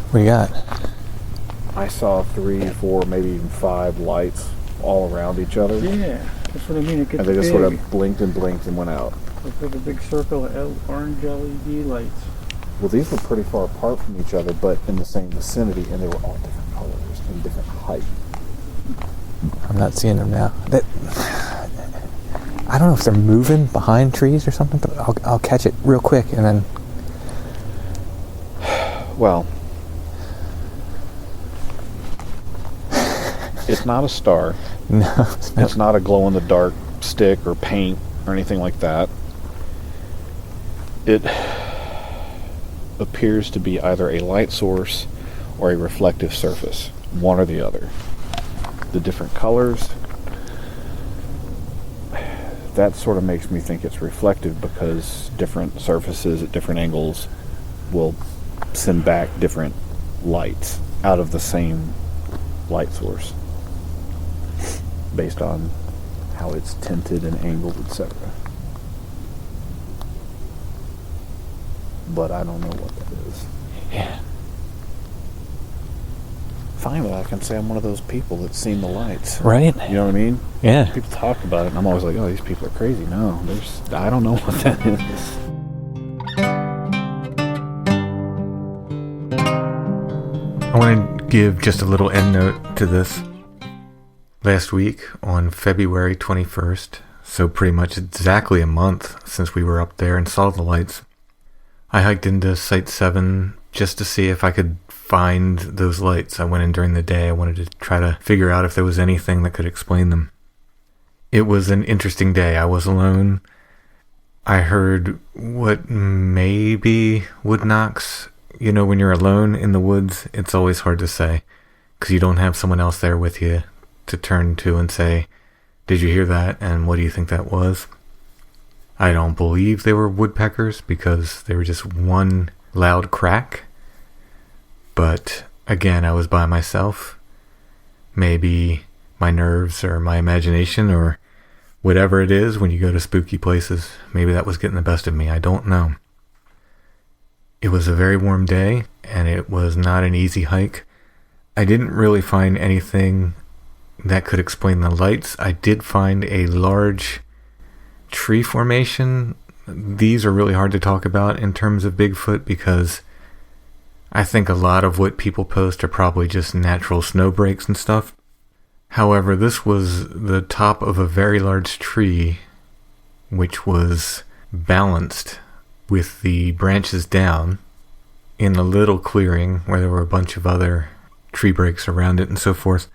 What do you got? I saw 3, 4, maybe even 5 lights all around each other. Yeah, that's what I mean. It gets And they just big. sort of blinked and went out. Looks like a big circle of orange LED lights. Well, these were pretty far apart from each other, but in the same vicinity, and they were all different colors and different height. I'm not seeing them now. I don't know if they're moving behind trees or something, but I'll catch it real quick and then. Well, it's not a star. No. It's not a glow-in-the-dark stick or paint or anything like that. It appears to be either a light source or a reflective surface, one or the other. The different colors, that sort of makes me think it's reflective because different surfaces at different angles will send back different lights out of the same light source based on how it's tinted and angled, etc. But I don't know what that is. Yeah. Finally, I can say I'm one of those people that's seen the lights. Right? You know what I mean? Yeah. People talk about it, and I'm always like, oh, these people are crazy. No, I don't know what that is. I want to give just a little end note to this. Last week, on February 21st, so pretty much exactly a month since we were up there and saw the lights, I hiked into Site 7 just to see if I could find those lights. I went in during the day. I wanted to try to figure out if there was anything that could explain them. It was an interesting day. I was alone. I heard what maybe wood knocks. You know, when you're alone in the woods, it's always hard to say because you don't have someone else there with you to turn to and say, Did you hear that? And what do you think that was? I don't believe they were woodpeckers because they were just one loud crack. But again, I was by myself. Maybe my nerves or my imagination or whatever it is when you go to spooky places, maybe that was getting the best of me. I don't know. It was a very warm day, and it was not an easy hike. I didn't really find anything that could explain the lights. I did find a large tree formation. These are really hard to talk about in terms of Bigfoot because I think a lot of what people post are probably just natural snow breaks and stuff. However, this was the top of a very large tree, which was balanced with the branches down in a little clearing where there were a bunch of other tree breaks around it and so forth.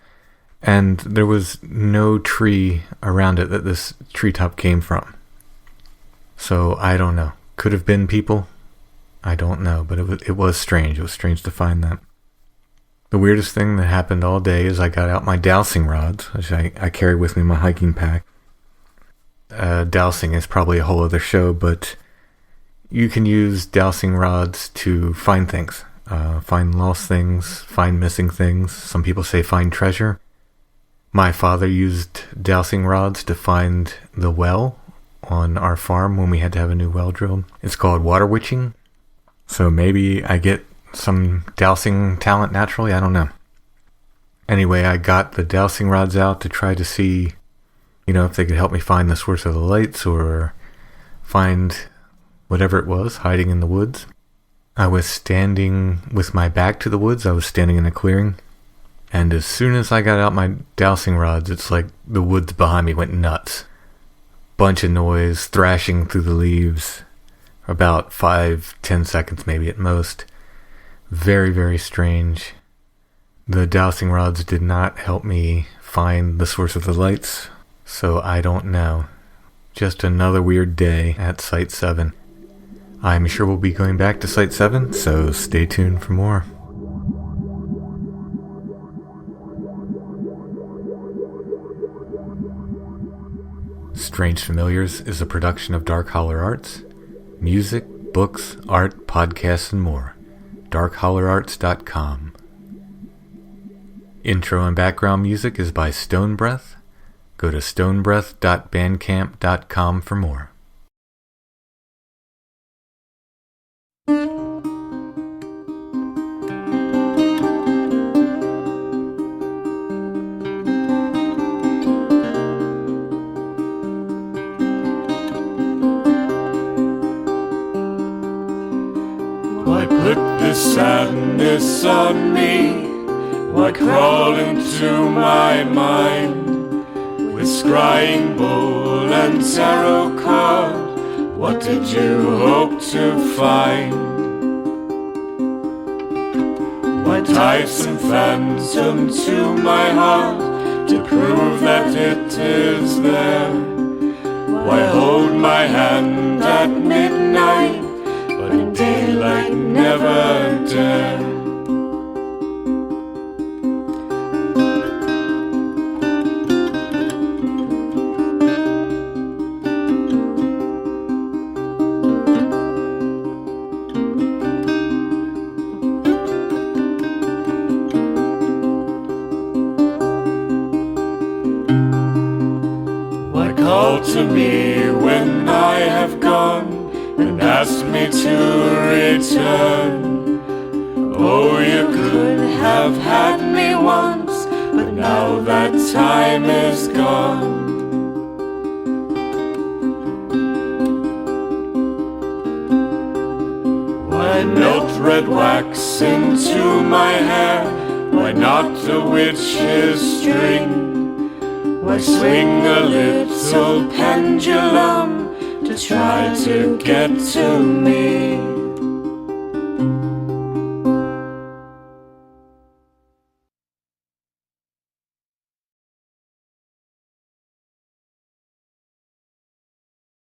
And there was no tree around it that this treetop came from. So I don't know. Could have been people. I don't know, but it was strange. It was strange to find that. The weirdest thing that happened all day is I got out my dowsing rods, which I carry with me in my hiking pack. Dowsing is probably a whole other show, but you can use dowsing rods to find things. Find lost things, find missing things. Some people say find treasure. My father used dowsing rods to find the well on our farm when we had to have a new well drilled. It's called water witching. So maybe I get some dowsing talent naturally, I don't know. Anyway, I got the dowsing rods out to try to see, if they could help me find the source of the lights or find whatever it was hiding in the woods. I was standing with my back to the woods. I was standing in a clearing. And as soon as I got out my dowsing rods, it's like the woods behind me went nuts. Bunch of noise, thrashing through the leaves. About 5-10 seconds maybe at most. Very, very strange. The dowsing rods did not help me find the source of the lights, so I don't know. Just another weird day at Site 7. I'm sure we'll be going back to Site 7, so stay tuned for more. Strange Familiars is a production of Dark Holler Arts. Music, books, art, podcasts, and more. darkhollerarts.com. Intro and background music is by Stone Breath. Go to stonebreath.bandcamp.com for more. Why put this sadness on me? Why crawl into my mind with scrying bowl and tarot card? What did you hope to find? Why tie some phantom to my heart to prove that it is there? Why hold my hand at midnight but in daylight never dare? Why call to me when I have gone and ask me to return? Oh, you could have had me once, but now that time is gone. Why melt red wax into my hair? Why not a witch's string? Why swing a little pendulum to try to get to me?